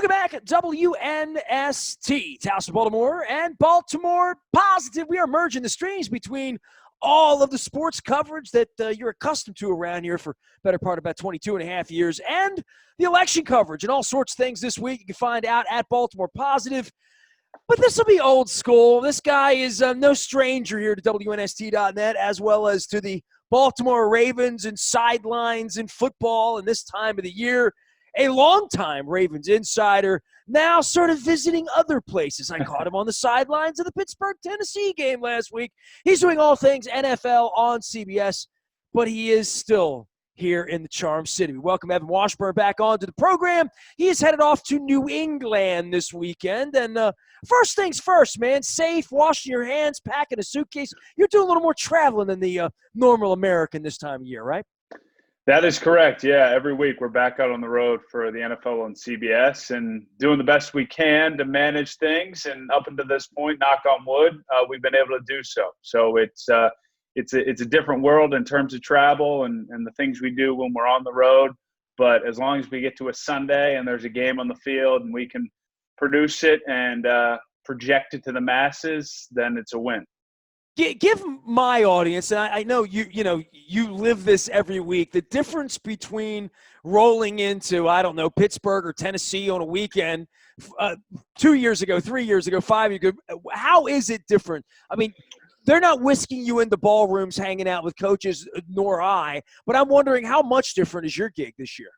Welcome back at WNST, House of Baltimore and Baltimore Positive. We are merging the streams between all of the sports coverage that you're accustomed to around here for better part of about 22 and a half years, and the election coverage and all sorts of things this week. You can find out at Baltimore Positive. But this will be old school. This guy is no stranger here to WNST.net, as well as to the Baltimore Ravens and sidelines in football and this time of the year. A longtime Ravens insider, now sort of visiting other places. I caught him on the sidelines of the Pittsburgh, Tennessee game last week. He's doing all things NFL on CBS, but he is still here in the Charm City. We welcome Evan Washburn back onto the program. He is headed off to New England this weekend. And first things first, man, safe, washing your hands, packing a suitcase. You're doing a little more traveling than the normal American this time of year, right? That is correct. Yeah, every week we're back out on the road for the NFL on CBS and doing the best we can to manage things. And up until this point, knock on wood, we've been able to do so. So it's a different world in terms of travel and the things we do when we're on the road. But as long as we get to a Sunday and there's a game on the field and we can produce it and project it to the masses, then it's a win. Give my audience, and I know you live this every week, the difference between rolling into, I don't know, Pittsburgh or Tennessee on a weekend 2 years ago, 3 years ago, 5 years ago. How is it different? I mean, they're not whisking you into ballrooms hanging out with coaches, nor I, but I'm wondering how much different is your gig this year?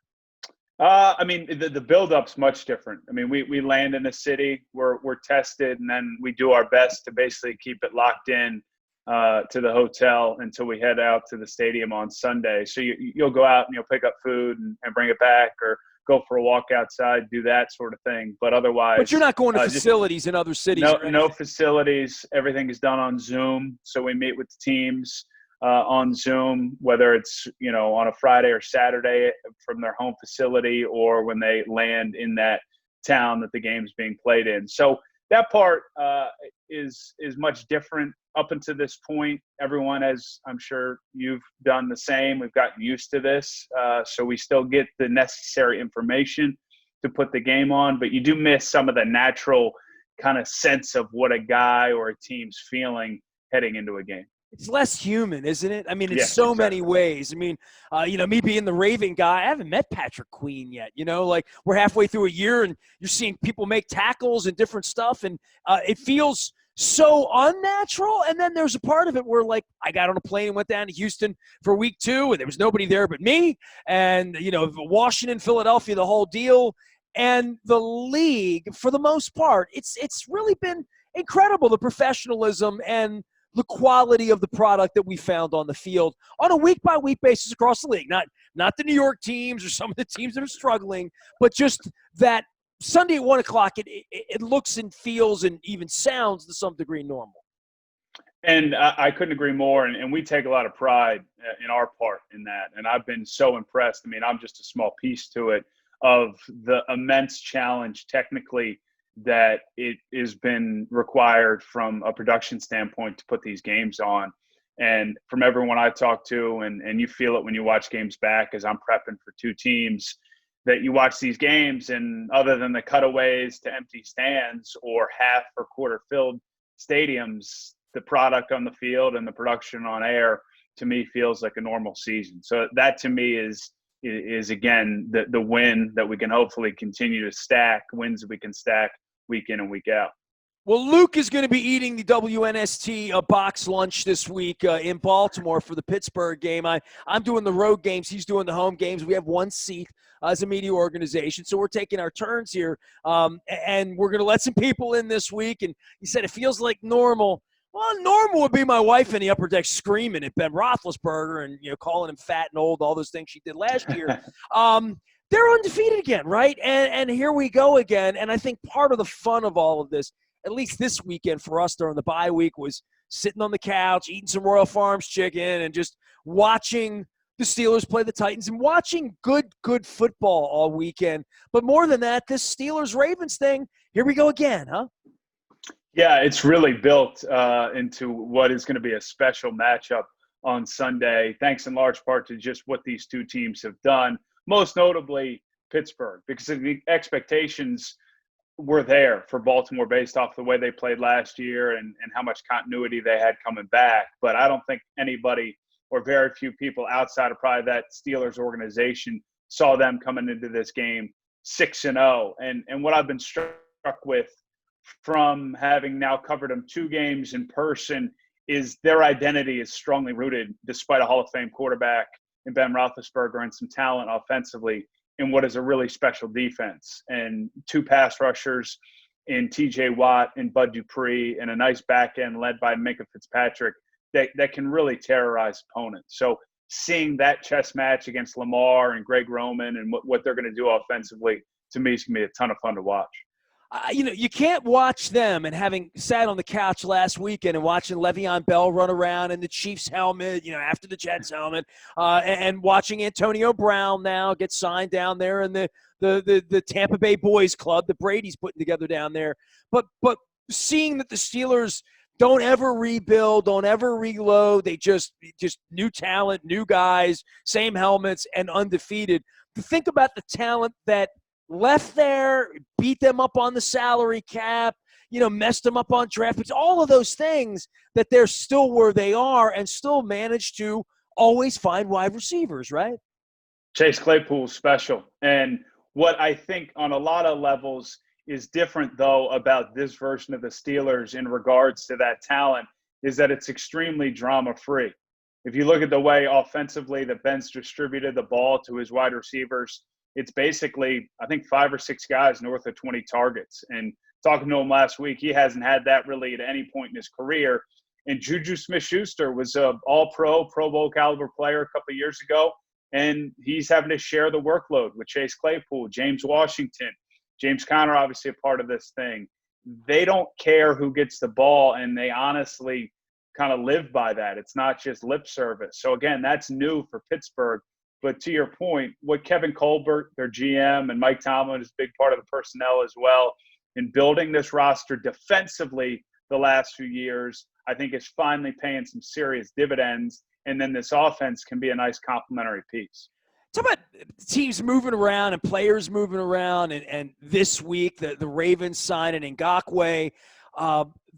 I mean, the build-up's much different. I mean, we land in a city, we're tested, and then we do our best to basically keep it locked in to the hotel until we head out to the stadium on Sunday. So you'll go out and you'll pick up food and bring it back, or go for a walk outside, do that sort of thing. But otherwise, but you're not going to facilities in other cities. No facilities. Everything is done on Zoom. So we meet with the teams on Zoom, whether it's on a Friday or Saturday from their home facility, or when they land in that town that the game's being played in. So that part is much different. Up until this point, everyone, as I'm sure you've done the same, we've gotten used to this. So we still get the necessary information to put the game on, but you do miss some of the natural kind of sense of what a guy or a team's feeling heading into a game. It's less human, isn't it? I mean, in many ways. I mean, me being the Raven guy, I haven't met Patrick Queen yet. Like we're halfway through a year and you're seeing people make tackles and different stuff. And it feels so unnatural. And then there's a part of it where, like, I got on a plane and went down to Houston for week 2 and there was nobody there but me. And, Washington, Philadelphia, the whole deal. And the league, for the most part, it's really been incredible, the professionalism and the quality of the product that we found on the field on a week-by-week basis across the league. Not the New York teams or some of the teams that are struggling, but just that Sunday at 1 o'clock, it looks and feels and even sounds to some degree normal. And I couldn't agree more. And we take a lot of pride in our part in that. And I've been so impressed. I mean, I'm just a small piece to it, of the immense challenge technically that it has been required from a production standpoint to put these games on. And from everyone I talk to, and you feel it when you watch games back, as I'm prepping for 2 teams, that you watch these games, and other than the cutaways to empty stands or half or quarter filled stadiums, the product on the field and the production on air, to me, feels like a normal season. So that, to me, is again the win that we can hopefully continue to stack, wins that we can stack week in and week out. Well, Luke is going to be eating the WNST box lunch this week in Baltimore for the Pittsburgh game. I'm doing the road games. He's doing the home games. We have one seat as a media organization, so we're taking our turns here. And we're going to let some people in this week. And he said it feels like normal. Well, normal would be my wife in the upper deck screaming at Ben Roethlisberger and calling him fat and old, all those things she did last year. They're undefeated again, right? And here we go again. And I think part of the fun of all of this, at least this weekend for us during the bye week, was sitting on the couch, eating some Royal Farms chicken, and just watching the Steelers play the Titans and watching good football all weekend. But more than that, this Steelers-Ravens thing, here we go again, huh? Yeah, it's really built into what is going to be a special matchup on Sunday, thanks in large part to just what these 2 teams have done. Most notably, Pittsburgh because the expectations were there for Baltimore based off the way they played last year and how much continuity they had coming back. But I don't think anybody or very few people outside of probably that Steelers organization saw them coming into this game 6-0. And what I've been struck with from having now covered them 2 games in person is their identity is strongly rooted, despite a Hall of Fame quarterback in Ben Roethlisberger and some talent offensively, in what is a really special defense. And 2 pass rushers in TJ Watt and Bud Dupree and a nice back end led by Minkah Fitzpatrick that can really terrorize opponents. So seeing that chess match against Lamar and Greg Roman and what they're going to do offensively, to me, is going to be a ton of fun to watch. You can't watch them, and having sat on the couch last weekend and watching Le'Veon Bell run around in the Chiefs helmet, after the Jets helmet, and watching Antonio Brown now get signed down there in the Tampa Bay Boys Club that Brady's putting together down there. But seeing that the Steelers don't ever rebuild, don't ever reload, they just new talent, new guys, same helmets, and undefeated. To think about the talent that left there, beat them up on the salary cap, messed them up on draft picks, all of those things, that they're still where they are and still manage to always find wide receivers, right? Chase Claypool's special. And what I think on a lot of levels is different, though, about this version of the Steelers in regards to that talent is that it's extremely drama-free. If you look at the way offensively that Ben's distributed the ball to his wide receivers, it's basically, I think, 5 or 6 guys north of 20 targets. And talking to him last week, he hasn't had that really at any point in his career. And Juju Smith-Schuster was an all-pro, Pro Bowl caliber player a couple of years ago, and he's having to share the workload with Chase Claypool, James Washington, James Conner, obviously a part of this thing. They don't care who gets the ball, and they honestly kind of live by that. It's not just lip service. So, again, that's new for Pittsburgh. But to your point, what Kevin Colbert, their GM, and Mike Tomlin is a big part of the personnel as well in building this roster defensively the last few years, I think is finally paying some serious dividends. And then this offense can be a nice complementary piece. Talk about teams moving around and players moving around, and this week the Ravens signing Ngakoue.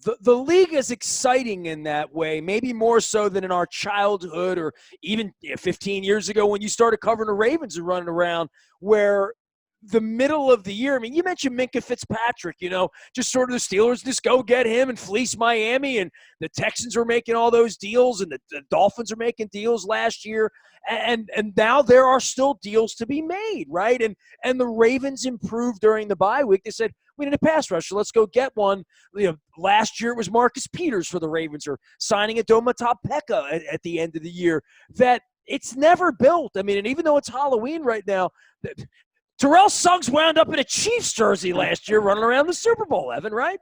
The league is exciting in that way, maybe more so than in our childhood or even 15 years ago when you started covering the Ravens and running around, where the middle of the year, I mean, you mentioned Minkah Fitzpatrick, just sort of the Steelers just go get him and fleece Miami, and the Texans were making all those deals, and the Dolphins are making deals last year, and now there are still deals to be made, right? And the Ravens improved during the bye week. They said, we need a pass rusher. Let's go get one. Last year it was Marcus Peters for the Ravens, or signing Adoma Topeka at the end of the year. That it's never built. I mean, and even though it's Halloween right now, Terrell Suggs wound up in a Chiefs jersey last year running around the Super Bowl, Evan, right?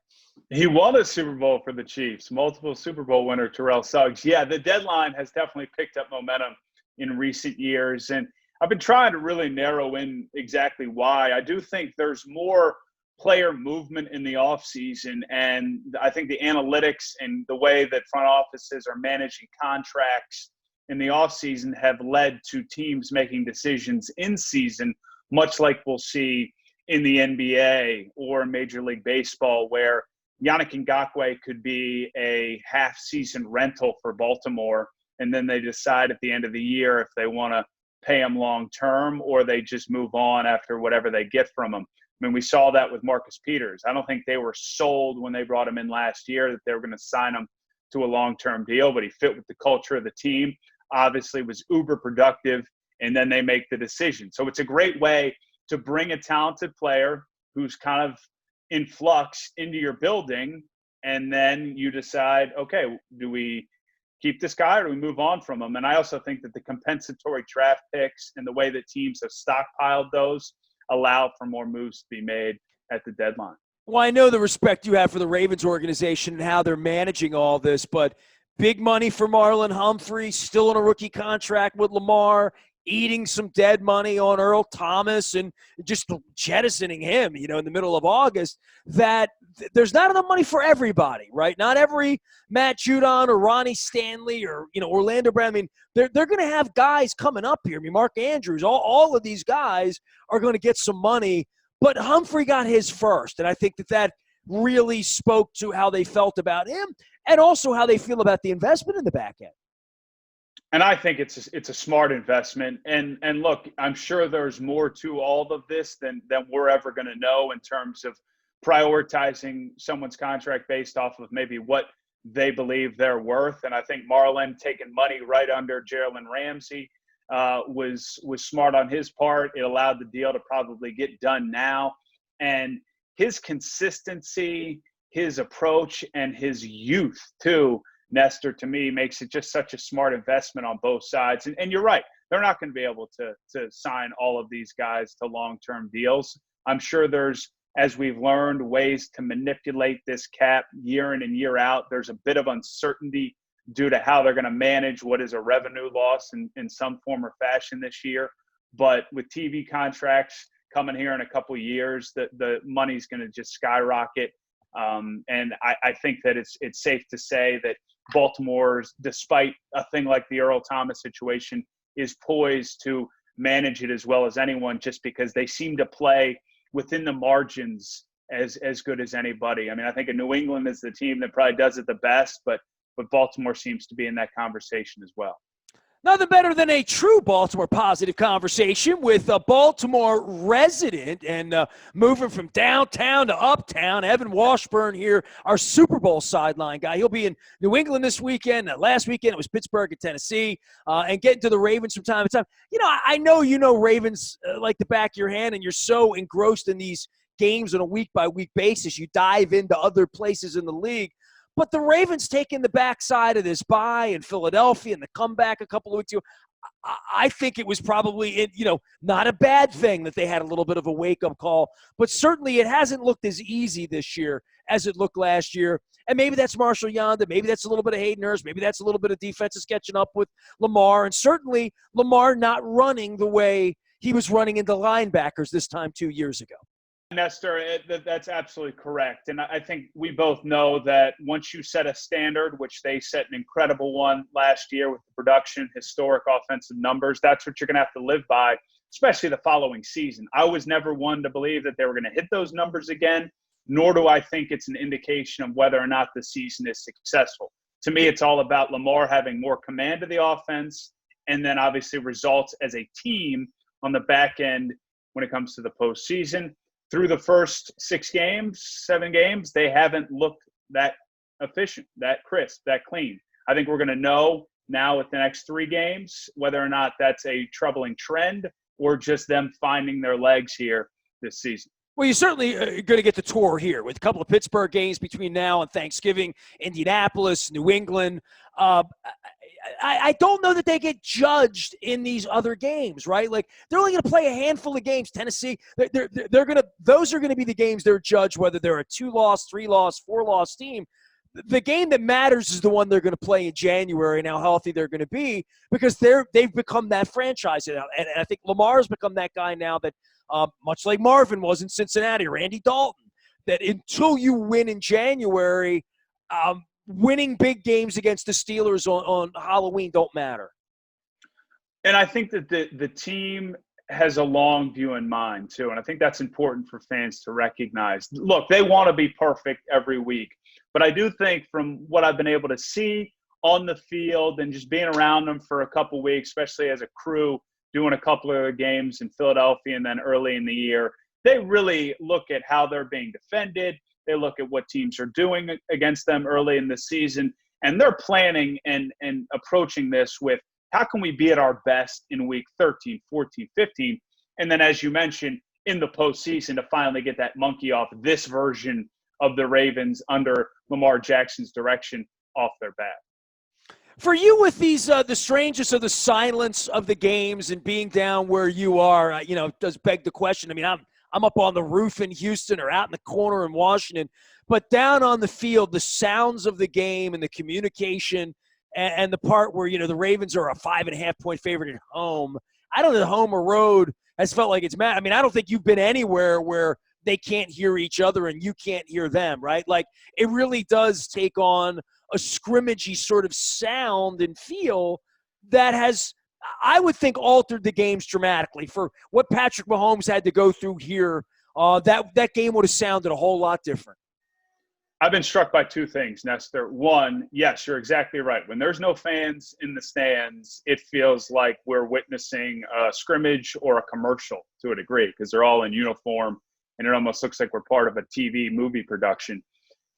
He won a Super Bowl for the Chiefs, multiple Super Bowl winner Terrell Suggs. Yeah, the deadline has definitely picked up momentum in recent years, and I've been trying to really narrow in exactly why. I do think there's more player movement in the offseason, and I think the analytics and the way that front offices are managing contracts in the offseason have led to teams making decisions in season, much like we'll see in the NBA or Major League Baseball, where Yannick Ngakoue could be a half-season rental for Baltimore, and then they decide at the end of the year if they want to pay him long-term or they just move on after whatever they get from him. I mean, we saw that with Marcus Peters. I don't think they were sold when they brought him in last year that they were going to sign him to a long-term deal, but he fit with the culture of the team, obviously was uber productive, and then they make the decision. So it's a great way to bring a talented player who's kind of in flux into your building, and then you decide, okay, do we keep this guy or do we move on from him? And I also think that the compensatory draft picks and the way that teams have stockpiled those allow for more moves to be made at the deadline. Well, I know the respect you have for the Ravens organization and how they're managing all this, but big money for Marlon Humphrey, still on a rookie contract with Lamar, eating some dead money on Earl Thomas and just jettisoning him, in the middle of August, that there's not enough money for everybody, right? Not every Matt Judon or Ronnie Stanley or, Orlando Brown. I mean, they're going to have guys coming up here. I mean, Mark Andrews, all of these guys are going to get some money, but Humphrey got his first. And I think that really spoke to how they felt about him and also how they feel about the investment in the back end. And I think it's a smart investment. And look, I'm sure there's more to all of this than we're ever going to know in terms of prioritizing someone's contract based off of maybe what they believe they're worth. And I think Marlin taking money right under Jalen Ramsey was smart on his part. It allowed the deal to probably get done now. And his consistency, his approach, and his youth too, Nestor, to me, makes it just such a smart investment on both sides. And you're right. They're not going to be able to sign all of these guys to long-term deals. I'm sure there's, as we've learned, ways to manipulate this cap year in and year out. There's a bit of uncertainty due to how they're going to manage what is a revenue loss in some form or fashion this year. But with TV contracts coming here in a couple of years, the money's going to just skyrocket. And I think that it's safe to say that Baltimore's, despite a thing like the Earl Thomas situation, is poised to manage it as well as anyone, just because they seem to play within the margins as good as anybody. I mean, I think New England is the team that probably does it the best, but Baltimore seems to be in that conversation as well. Nothing better than a true Baltimore positive conversation with a Baltimore resident and moving from downtown to uptown, Evan Washburn here, our Super Bowl sideline guy. He'll be in New England this weekend. Last weekend it was Pittsburgh and Tennessee, and getting to the Ravens from time to time. I know Ravens like the back of your hand, and you're so engrossed in these games on a week-by-week basis. You dive into other places in the league. But the Ravens taking the backside of this bye in Philadelphia and the comeback a couple of weeks ago, I think it was probably, not a bad thing that they had a little bit of a wake-up call. But certainly it hasn't looked as easy this year as it looked last year. And maybe that's Marshall Yonda. Maybe that's a little bit of Hayden Hurst. Maybe that's a little bit of defenses catching up with Lamar. And certainly Lamar not running the way he was running into linebackers this time 2 years ago. Nestor, that's absolutely correct. And I think we both know that once you set a standard, which they set an incredible one last year with the production, historic offensive numbers, that's what you're going to have to live by, especially the following season. I was never one to believe that they were going to hit those numbers again, nor do I think it's an indication of whether or not the season is successful. To me, it's all about Lamar having more command of the offense and then obviously results as a team on the back end when it comes to the postseason. Through the first 7 games, they haven't looked that efficient, that crisp, that clean. I think we're going to know now with the next 3 games whether or not that's a troubling trend or just them finding their legs here this season. Well, you're certainly going to get the tour here with a couple of Pittsburgh games between now and Thanksgiving, Indianapolis, New England. I don't know that they get judged in these other games, right? Like, they're only going to play a handful of games. Tennessee, those are going to be the games they're judged, whether they're a 2-loss, 3-loss, 4-loss team. The game that matters is the one they're going to play in January and how healthy they're going to be, because they've become that franchise now. And I think Lamar's become that guy now that, much like Marvin was in Cincinnati, Randy Dalton, that until you win in January, winning big games against the Steelers on Halloween don't matter. And I think that the team has a long view in mind, too. And I think that's important for fans to recognize. Look, they want to be perfect every week. But I do think from what I've been able to see on the field and just being around them for a couple weeks, especially as a crew, doing a couple of games in Philadelphia and then early in the year, they really look at how they're being defended. They look at what teams are doing against them early in the season, and they're planning and approaching this with how can we be at our best in week 13, 14, 15, and then, as you mentioned, in the postseason to finally get that monkey off this version of the Ravens under Lamar Jackson's direction off their bat. For you, with these the strangeness of the silence of the games and being down where you are, does beg the question. I mean, I'm up on the roof in Houston or out in the corner in Washington, but down on the field, the sounds of the game and the communication and the part where, the Ravens are a 5.5-point favorite at home I don't know, home or road has felt like it's mad. I mean, I don't think you've been anywhere where they can't hear each other and you can't hear them, right? Like, it really does take on a scrimmagey sort of sound and feel that has, I would think, altered the games dramatically. For what Patrick Mahomes had to go through here, that game would have sounded a whole lot different. I've been struck by two things, Nestor. One, yes, you're exactly right. When there's no fans in the stands, it feels like we're witnessing a scrimmage or a commercial to a degree because they're all in uniform and it almost looks like we're part of a TV movie production.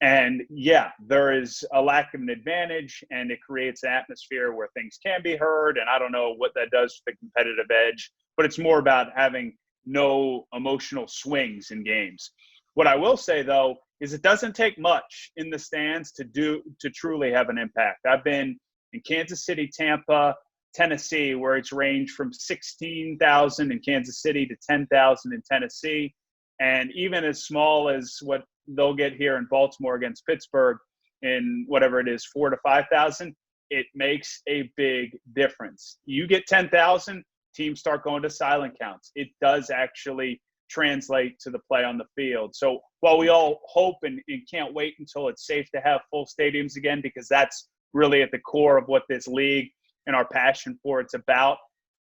And yeah, there is a lack of an advantage and it creates an atmosphere where things can be heard. And I don't know what that does for the competitive edge, but it's more about having no emotional swings in games. What I will say, though, is it doesn't take much in the stands to truly have an impact. I've been in Kansas City, Tampa, Tennessee, where it's ranged from 16,000 in Kansas City to 10,000 in Tennessee. And even as small as what they'll get here in Baltimore against Pittsburgh in whatever it is, 4,000 to 5,000, it makes a big difference. You get 10,000, teams start going to silent counts. It does actually translate to the play on the field. So while we all hope and can't wait until it's safe to have full stadiums again, because that's really at the core of what this league and our passion for it's about,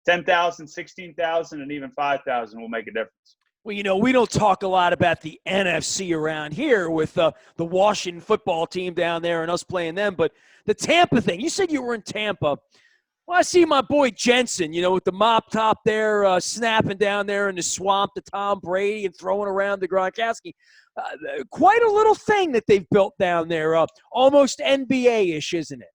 10,000, 16,000, and even 5,000 will make a difference. Well, we don't talk a lot about the NFC around here with the Washington football team down there and us playing them, but the Tampa thing, you said you were in Tampa. Well, I see my boy Jensen, with the mop top there, snapping down there in the swamp to Tom Brady and throwing around the Gronkowski. Quite a little thing that they've built down there, almost NBA-ish, isn't it?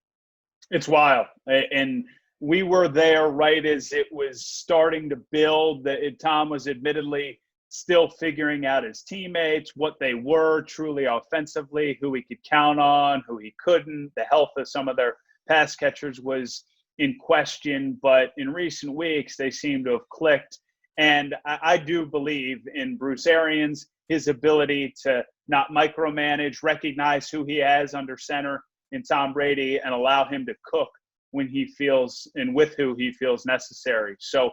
It's wild. And we were there right as it was starting to build. Tom was admittedly still figuring out his teammates, what they were truly offensively, who he could count on, who he couldn't. The health of some of their pass catchers was in question, but in recent weeks, they seem to have clicked. And I do believe in Bruce Arians, his ability to not micromanage, recognize who he has under center in Tom Brady, and allow him to cook when he feels and with who he feels necessary. So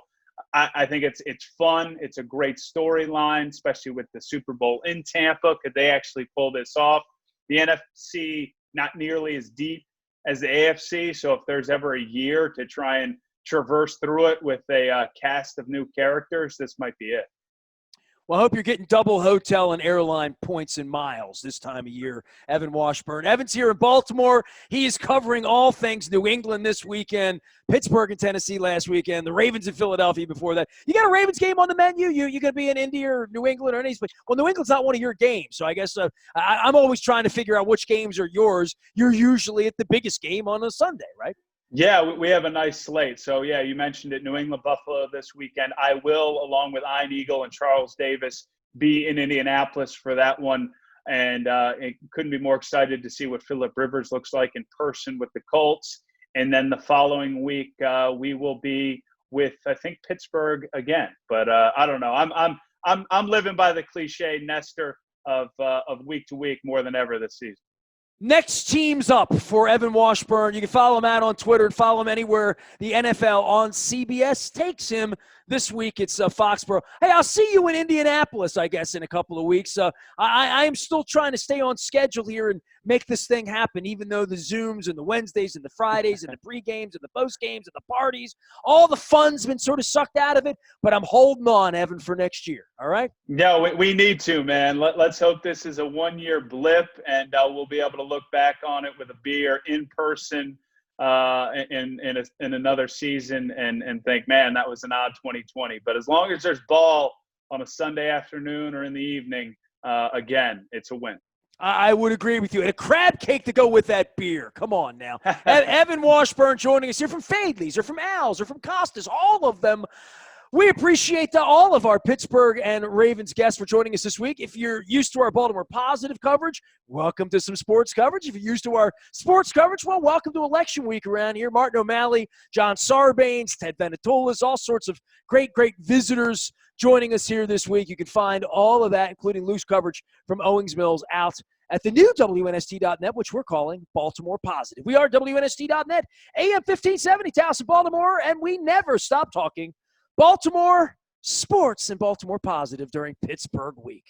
I think it's fun. It's a great storyline, especially with the Super Bowl in Tampa. Could they actually pull this off? The NFC, not nearly as deep as the AFC. So if there's ever a year to try and traverse through it with a cast of new characters, this might be it. Well, I hope you're getting double hotel and airline points and miles this time of year, Evan Washburn. Evan's here in Baltimore. He is covering all things New England this weekend, Pittsburgh and Tennessee last weekend, the Ravens in Philadelphia before that. You got a Ravens game on the menu? You going to be in Indy or New England or any place? Well, New England's not one of your games, so I guess I'm always trying to figure out which games are yours. You're usually at the biggest game on a Sunday, right? Yeah, we have a nice slate. So, yeah, you mentioned it, New England, Buffalo this weekend. I will, along with Ian Eagle and Charles Davis, be in Indianapolis for that one. And couldn't be more excited to see what Phillip Rivers looks like in person with the Colts. And then the following week, we will be with, I think, Pittsburgh again. But I don't know. I'm living by the cliche, Nestor, of week to week more than ever this season. Next team's up for Evan Washburn. You can follow him out on Twitter and follow him anywhere the NFL on CBS takes him. This week it's Foxborough. Hey, I'll see you in Indianapolis, I guess, in a couple of weeks. I am still trying to stay on schedule here and make this thing happen, even though the Zooms and the Wednesdays and the Fridays and the pre-games and the post-games and the parties, all the fun's been sort of sucked out of it, but I'm holding on, Evan, for next year, all right? No, we need to, man. Let's hope this is a one-year blip, and we'll be able to look back on it with a beer in person in another season and think, man, that was an odd 2020. But as long as there's ball on a Sunday afternoon or in the evening, again, it's a win. I would agree with you. And a crab cake to go with that beer. Come on now. Evan Washburn joining us here from Fadley's or from Al's or from Costa's, all of them. We appreciate all of our Pittsburgh and Ravens guests for joining us this week. If you're used to our Baltimore positive coverage, welcome to some sports coverage. If you're used to our sports coverage, well, welcome to election week around here. Martin O'Malley, John Sarbanes, Ted Venetoulas, all sorts of great visitors joining us here this week. You can find all of that, including loose coverage from Owings Mills, out at the new WNST.net, which we're calling Baltimore Positive. We are WNST.net, AM 1570, Towson, Baltimore, and we never stop talking Baltimore sports and Baltimore positive during Pittsburgh week.